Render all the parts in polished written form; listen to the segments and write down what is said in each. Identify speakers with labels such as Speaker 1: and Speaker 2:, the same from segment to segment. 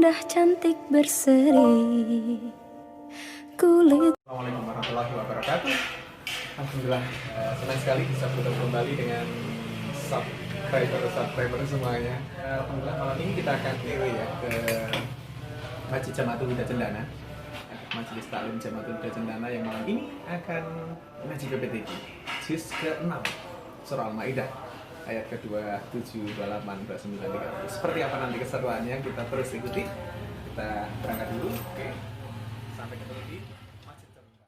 Speaker 1: indah cantik berseri kulit.
Speaker 2: Assalamualaikum warahmatullahi wabarakatuh. Alhamdulillah senang sekali bisa bertemu kembali dengan subscriber semuanya. Alhamdulillah malam ini kita akan ya ke Masjid Jamaatul Huda Cendana, Majelis Taklim Jamaatul Huda Cendana yang malam ini akan ngaji PPTQ juz ke-6 surah Al-Maidah ayat ke-27, 28, 29, 30. Seperti apa nanti keseruannya kita terus ikuti. Kita berangkat dulu. Oke. Sampai ketemu di Masjid Cendana.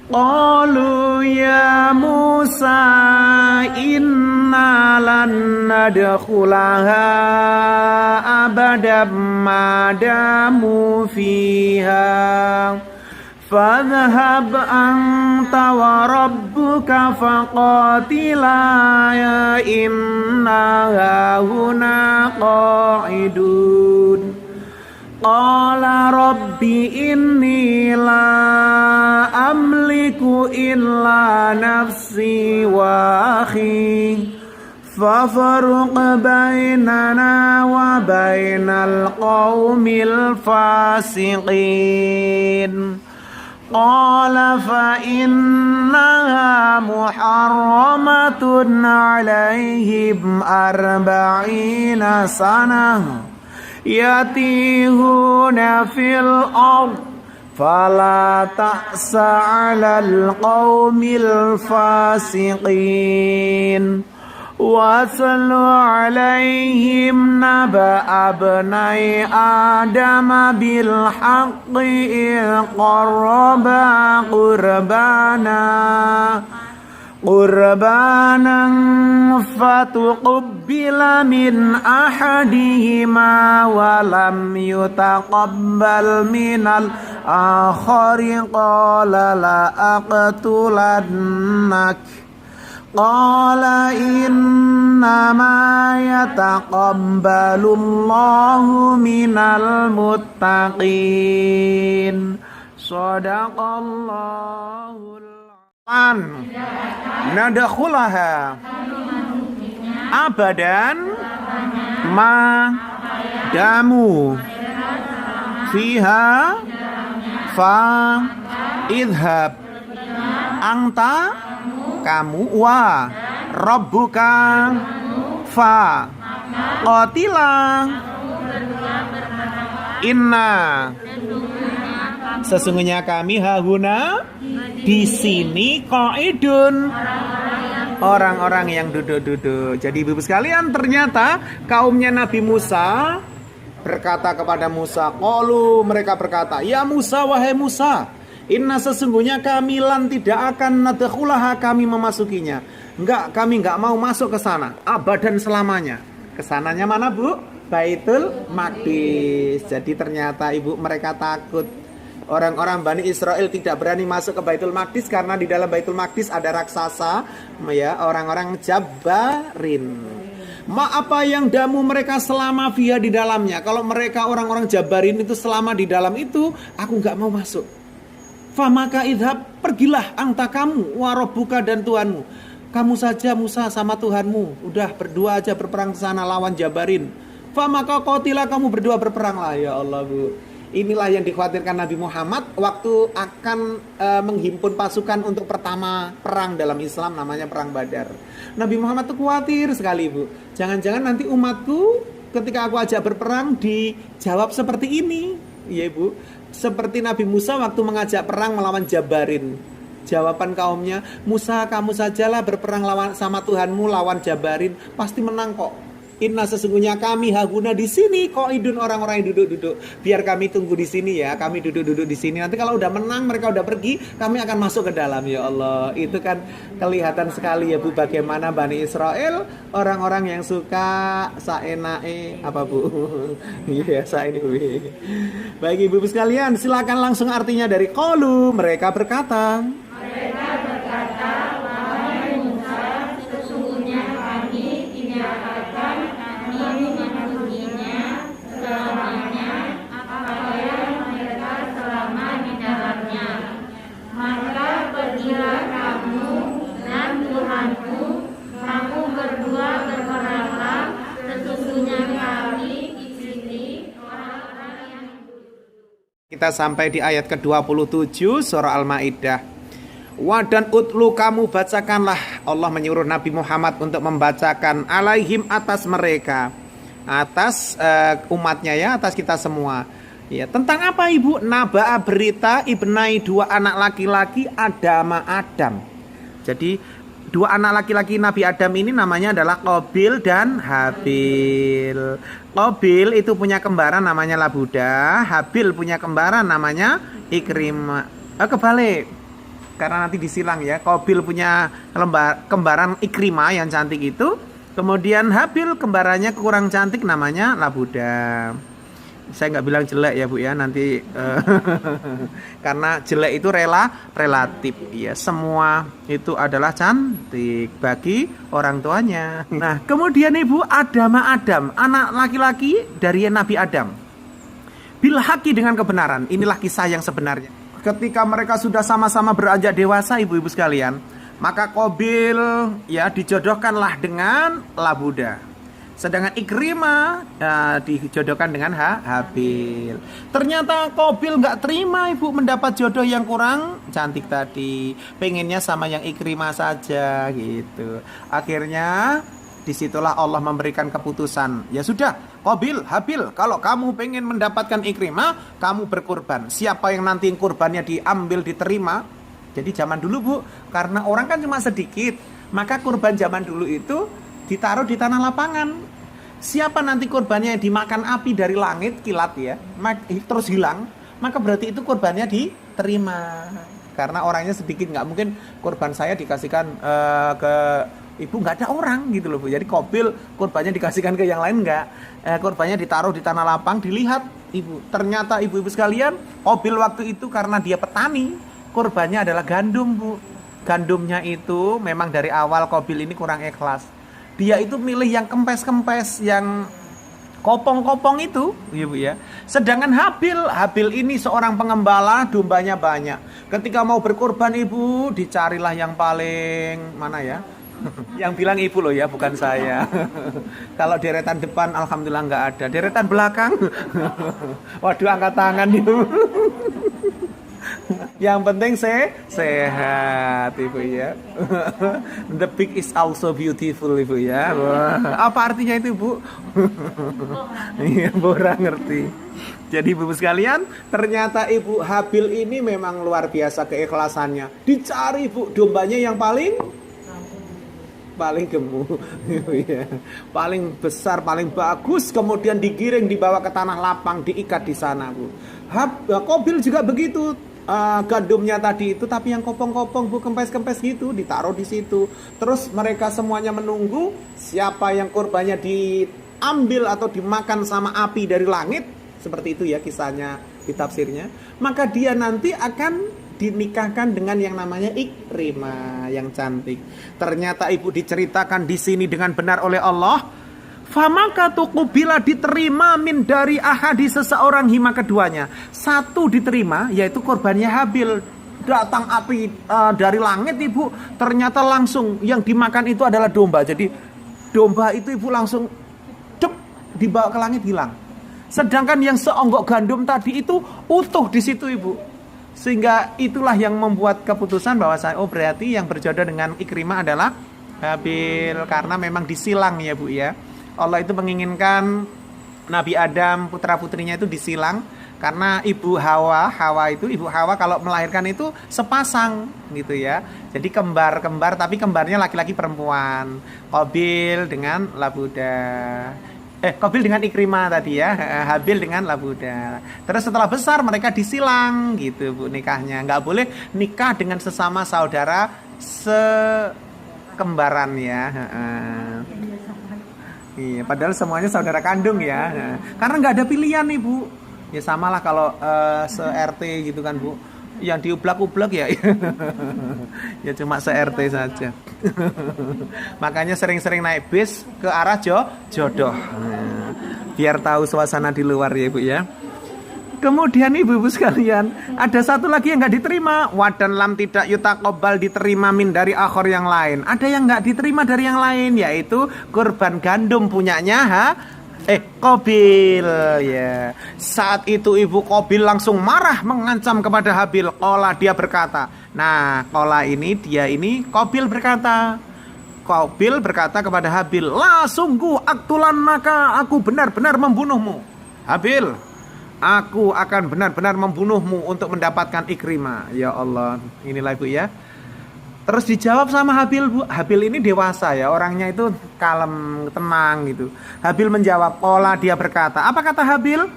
Speaker 3: Qalu ya Musa inna lan nadkhulaha abadan ma damu fiha fadhhab anta wa rabbuka faqatila inna hahuna qa'idun. Qala rabbi inni la amliku illa nafsi wa akhi fafarq bainana wa bainal qaumil fasiqin. Qala fa innaha muharramatun alaihim arba'ina sanah yatihuna fil ard fala ta'sa 'alal qaumil fasiqin. وَاتْلُ عَلَيْهِمْ نَبَأَ ابْنَيْ آدَمَ بِالْحَقِّ إِذْ قَرَّبَا قُرْبَانًا فَتُقُبِّلَ مِنْ أَحَدِهِمَا وَلَمْ يُتَقَبَّلْ مِنَ الْآخَرِ قَالَ لَأَقْتُلَنَّكَ Qala innama yataqabbalullahu minal muttaqin. Shadaqallahul an. Nadkhulaha abadan ma damu fiha fa idhab anta kamu wa rabbuka fa qatila inna sesungguhnya kami hahuna di sini qaidun orang-orang yang duduk-duduk. Jadi ibu sekalian, ternyata kaumnya Nabi Musa berkata kepada Musa, qalu, mereka berkata, ya Musa, wahai Musa, inna sesungguhnya kami lan tidak akan nadkhulaha kami memasukinya. Kami enggak mau masuk ke sana abadan selamanya. Kesananya mana, Bu? Baitul Maqdis. Jadi ternyata ibu mereka takut. Orang-orang Bani Israel tidak berani masuk ke Baitul Maqdis karena di dalam Baitul Maqdis ada raksasa, ya, orang-orang Jabarin. Apa yang damu mereka selama via di dalamnya. Kalau mereka orang-orang Jabarin itu selama di dalam itu, aku enggak mau masuk. Famaka idhab, pergilah anta kamu, warobuka dan Tuhanmu. Kamu saja Musa sama Tuhanmu, udah berdua aja berperang ke sana lawan Jabarin. Famaka qatila, kamu berdua berperanglah. Ya Allah, Bu. Inilah yang dikhawatirkan Nabi Muhammad waktu akan menghimpun pasukan untuk pertama perang dalam Islam, namanya perang Badar. Nabi Muhammad tuh khawatir sekali, Bu. Jangan-jangan nanti umatku ketika aku ajak berperang dijawab seperti ini. Iya, Bu. Seperti Nabi Musa waktu mengajak perang melawan Jabarin. Jawaban kaumnya, Musa kamu sajalah berperang lawan sama Tuhanmu lawan Jabarin, pasti menang kok. Inna sesungguhnya kami haguna di sini qaidun orang-orang yang duduk-duduk. Biar kami tunggu di sini ya, kami duduk-duduk di sini. Nanti kalau udah menang, mereka udah pergi, kami akan masuk ke dalam. Ya Allah, itu kan kelihatan sekali ya, Bu, bagaimana Bani Israel orang-orang yang suka saenae apa, Bu? Iya, saenae. Baik Ibu sekalian, silakan langsung artinya dari qalu, mereka berkata.
Speaker 4: Mereka berkata, wahai Musa, sesungguhnya kami tidak akan memasukinya selamanya, apabila mereka selama di dalamnya. Maka pergilah kamu dan Tuhanmu, kamu berdua berperanglah
Speaker 3: Kita sampai di ayat ke-27 surah Al-Maidah. Wadan utlu, kamu bacakanlah. Allah menyuruh Nabi Muhammad untuk membacakan alaihim, atas mereka, atas umatnya ya, atas kita semua. Ya, tentang apa ibu? Naba'a, berita ibnai, dua anak laki-laki Adam. Jadi dua anak laki-laki Nabi Adam ini namanya adalah Qabil dan Habil. Qabil itu punya kembaran namanya Labuda, Habil punya kembaran namanya Ikrimah. Kebalik, karena nanti disilang ya. Qabil punya kembaran Ikrimah yang cantik itu, kemudian Habil kembarannya kurang cantik namanya Labuda. Saya nggak bilang jelek ya Bu ya, nanti karena jelek itu relatif ya, semua itu adalah cantik bagi orang tuanya. Nah kemudian Ibu, Adam, anak laki-laki dari Nabi Adam, bil haqi, dengan kebenaran. Inilah kisah yang sebenarnya. Ketika mereka sudah sama-sama beranjak dewasa ibu-ibu sekalian, maka Qabil ya dijodohkanlah dengan Labuda, sedangkan Ikrimah dijodohkan dengan Habil. Ternyata Qabil nggak terima ibu mendapat jodoh yang kurang cantik tadi, pengennya sama yang Ikrimah saja gitu. Akhirnya disitulah Allah memberikan keputusan, ya sudah Qabil, Habil, kalau kamu pengen mendapatkan Ikrimah, kamu berkorban. Siapa yang nanti kurbannya diambil diterima. Jadi zaman dulu Bu, karena orang kan cuma sedikit, maka kurban zaman dulu itu ditaruh di tanah lapangan. Siapa nanti korbannya yang dimakan api dari langit, kilat ya, terus hilang, maka berarti itu korbannya diterima. Karena orangnya sedikit, nggak mungkin korban saya dikasihkan ke ibu, nggak ada orang gitu loh Bu. Jadi Qabil korbannya dikasihkan ke yang lain, nggak. Korbannya ditaruh di tanah lapang, dilihat ibu. Ternyata ibu-ibu sekalian, Qabil waktu itu karena dia petani, korbannya adalah gandum Bu. Gandumnya itu memang dari awal Qabil ini kurang ikhlas. Dia itu milih yang kempes-kempes, yang kopong-kopong itu, ibu ya. Sedangkan Habil ini seorang pengembala, dombanya banyak. Ketika mau berkorban ibu, dicarilah yang paling mana ya? Yang bilang ibu loh ya, bukan saya. Kalau deretan depan, alhamdulillah nggak ada. Deretan belakang, waduh, angkat tangan ibu. Yang penting sehat ibu ya. The pig is also beautiful ibu ya. Apa artinya itu Bu? Iya, Bora ngerti. Jadi ibu sekalian, ternyata ibu Habil ini memang luar biasa keikhlasannya. Dicari Bu, dombanya yang paling gemuk, ya. Paling besar, paling bagus, kemudian digiring, dibawa ke tanah lapang, diikat di sana Bu. Qabil juga begitu. Gandumnya tadi itu, tapi yang kopong-kopong Bu, kempes-kempes gitu, ditaruh di situ. Terus mereka semuanya menunggu siapa yang korbannya diambil atau dimakan sama api dari langit, seperti itu ya kisahnya di tafsirnya. Maka dia nanti akan dinikahkan dengan yang namanya Ikrimah yang cantik. Ternyata ibu diceritakan di sini dengan benar oleh Allah. Famaka tuqubila, diterima min dari ahadi seseorang hima, keduanya. Satu diterima, yaitu korbannya Habil. Datang api dari langit ibu, ternyata langsung yang dimakan itu adalah domba. Jadi domba itu ibu langsung dibawa ke langit, hilang. Sedangkan yang seonggok gandum tadi itu utuh di situ ibu. Sehingga itulah yang membuat keputusan bahwa berarti yang berjodoh dengan Ikrimah adalah Habil, karena memang disilang ya Bu ya. Allah itu menginginkan Nabi Adam, putra-putrinya itu disilang. Karena ibu Hawa kalau melahirkan itu sepasang gitu ya. Jadi kembar, tapi kembarnya laki-laki perempuan. Qabil dengan Labuda. Qabil dengan Ikrimah tadi ya. Habil dengan Labuda. Terus setelah besar mereka disilang gitu Bu nikahnya. Nggak boleh nikah dengan sesama saudara sekembaran ya. Iya, padahal semuanya saudara kandung ya. Karena nggak ada pilihan nih Bu. Ya samalah kalau se-RT gitu kan Bu. Yang diublak-ublak ya. Ya cuma se-RT saja. Makanya sering-sering naik bis ke arah jodoh. Biar tahu suasana di luar ya Bu ya. Kemudian ibu-ibu sekalian, ada satu lagi yang nggak diterima. Wadan lam tidak yutaqobbal, diterima min dari akhor yang lain. Ada yang nggak diterima dari yang lain, yaitu kurban gandum punyanya Qabil ya. Saat itu ibu Qabil langsung marah mengancam kepada Habil. Qala, dia berkata. Nah, qala ini dia ini Qabil berkata. Qabil berkata kepada Habil, "La sungguh aktulan maka aku benar-benar membunuhmu." Habil, aku akan benar-benar membunuhmu untuk mendapatkan Ikrimah. Ya Allah, inilah ibu ya. Terus dijawab sama Habil, Bu. Habil ini dewasa ya, orangnya itu kalem, tenang gitu. Habil menjawab, "Qala," dia berkata. Apa kata Habil?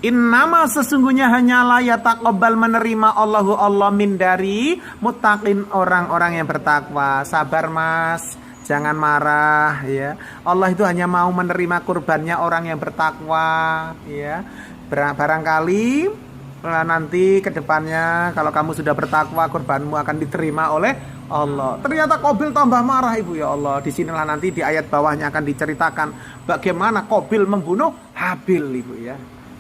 Speaker 3: "Innama sesungguhnya hanyalah yataqabbal menerima Allahu Allah min dari muttaqin orang-orang yang bertakwa." Sabar Mas, jangan marah ya. Allah itu hanya mau menerima kurbannya orang yang bertakwa ya. Barangkali nanti ke depannya kalau kamu sudah bertakwa, kurbanmu akan diterima oleh Allah. Ternyata Qabil tambah marah ibu, ya Allah. Disinilah nanti di ayat bawahnya akan diceritakan bagaimana Qabil membunuh Habil ibu ya.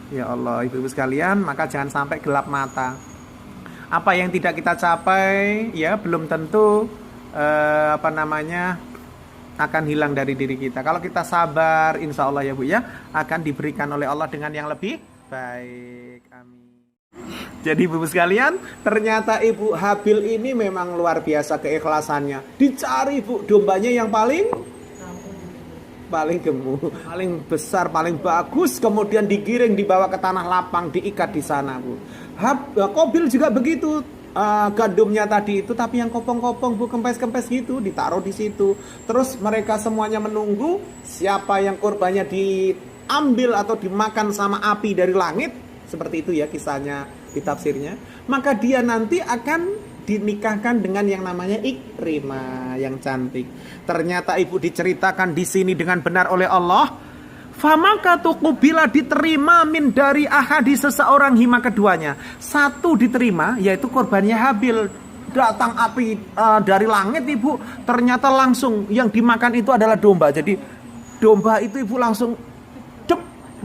Speaker 3: Ya Allah, ibu-ibu sekalian, maka jangan sampai gelap mata. Apa yang tidak kita capai ya belum tentu akan hilang dari diri kita. Kalau kita sabar, insya Allah ya Bu ya, akan diberikan oleh Allah dengan yang lebih baik. Amin. Jadi ibu sekalian, ternyata ibu Habil ini memang luar biasa keikhlasannya. Dicari bu dombanya yang paling gemuk, paling besar, paling bagus, kemudian digiring, dibawa ke tanah lapang, diikat di sana bu. Qabil juga begitu. Gandumnya tadi itu, tapi yang kopong-kopong bu, kempes-kempes gitu, ditaruh di situ. Terus mereka semuanya menunggu siapa yang korbannya diambil atau dimakan sama api dari langit. Seperti itu ya kisahnya di tafsirnya. Maka dia nanti akan dinikahkan dengan yang namanya Ikrimah yang cantik. Ternyata ibu diceritakan di sini dengan benar oleh Allah. Famaka tuqubila diterima min dari ahadi seseorang hima keduanya. Satu diterima yaitu korbannya Habil. Datang api dari langit ibu. Ternyata langsung yang dimakan itu adalah domba. Jadi domba itu ibu langsung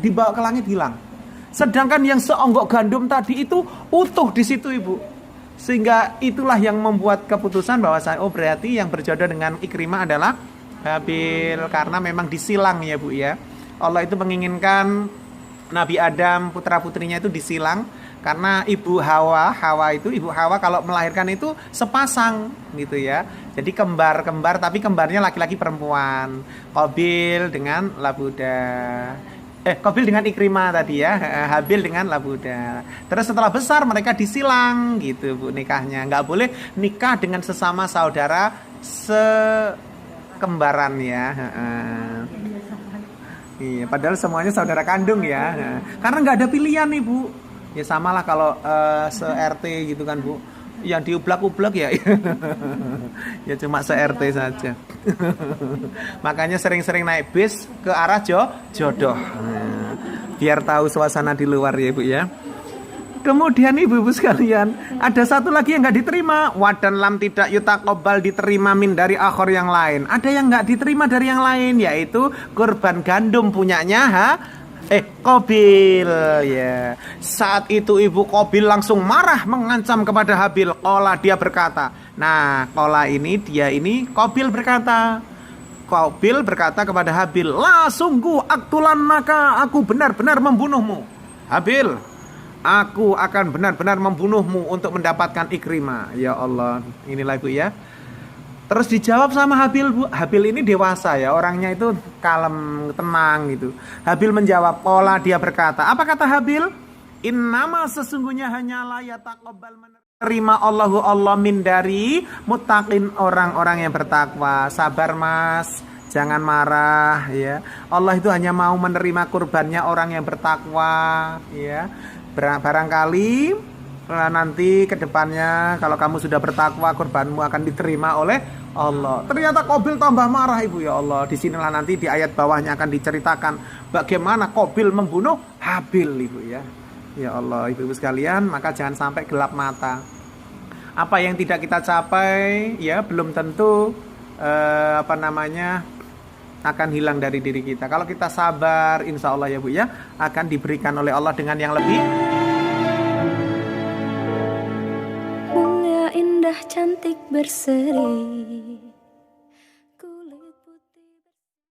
Speaker 3: dibawa ke langit hilang. Sedangkan yang seonggok gandum tadi itu utuh di situ ibu. Sehingga itulah yang membuat keputusan bahwa berarti yang berjodoh dengan Ikrimah adalah Habil. Karena memang disilang ya bu ya. Allah itu menginginkan Nabi Adam putra-putrinya itu disilang. Karena ibu Hawa kalau melahirkan itu sepasang gitu ya. Jadi kembar-kembar tapi kembarnya laki-laki perempuan. Qabil dengan Labuda. Qabil dengan Ikrimah tadi ya, Habil dengan Labuda. Terus setelah besar mereka disilang gitu bu nikahnya. Nggak boleh nikah dengan sesama saudara sekembaran ya. Iya, padahal semuanya saudara kandung ya. Karena nggak ada pilihan nih bu. Ya samalah kalau se-RT gitu kan bu. Yang diublak-ublak ya. Ya cuma se-RT saja. Makanya sering-sering naik bis ke arah jodoh. Biar tahu suasana di luar ya ibu ya. Kemudian ibu-ibu sekalian, ada satu lagi yang nggak diterima. Wadan lam tidak yutaqabbal diterima min dari akhor yang lain. Ada yang nggak diterima dari yang lain, yaitu kurban gandum punyanya Qabil ya. Saat itu ibu Qabil langsung marah mengancam kepada Habil. Qala, dia berkata. Nah, qala ini dia ini Qabil berkata. Qabil berkata kepada Habil, "La sungguh aktulan maka aku benar-benar membunuhmu." Habil, aku akan benar-benar membunuhmu untuk mendapatkan Ikrimah. Ya Allah, inilah ibu ya. Terus dijawab sama Habil, Bu. Habil ini dewasa ya, orangnya itu kalem, tenang gitu. Habil menjawab, qala, dia berkata. Apa kata Habil? Innama sesungguhnya hanyalah yataqabbal menerima Allahu Allah min dari muttaqin orang-orang yang bertakwa. Sabar Mas, jangan marah ya. Allah itu hanya mau menerima kurbannya orang yang bertakwa ya. Barangkali nanti ke depannya kalau kamu sudah bertakwa, kurbanmu akan diterima oleh Allah. Ternyata Qabil tambah marah ibu, ya Allah. Disinilah nanti di ayat bawahnya akan diceritakan bagaimana Qabil membunuh Habil ibu ya. Ya Allah, ibu-ibu sekalian, maka jangan sampai gelap mata. Apa yang tidak kita capai ya belum tentu akan hilang dari diri kita. Kalau kita sabar, insya Allah ya bu ya, akan diberikan oleh Allah dengan yang lebih.
Speaker 1: Bunga indah cantik berseri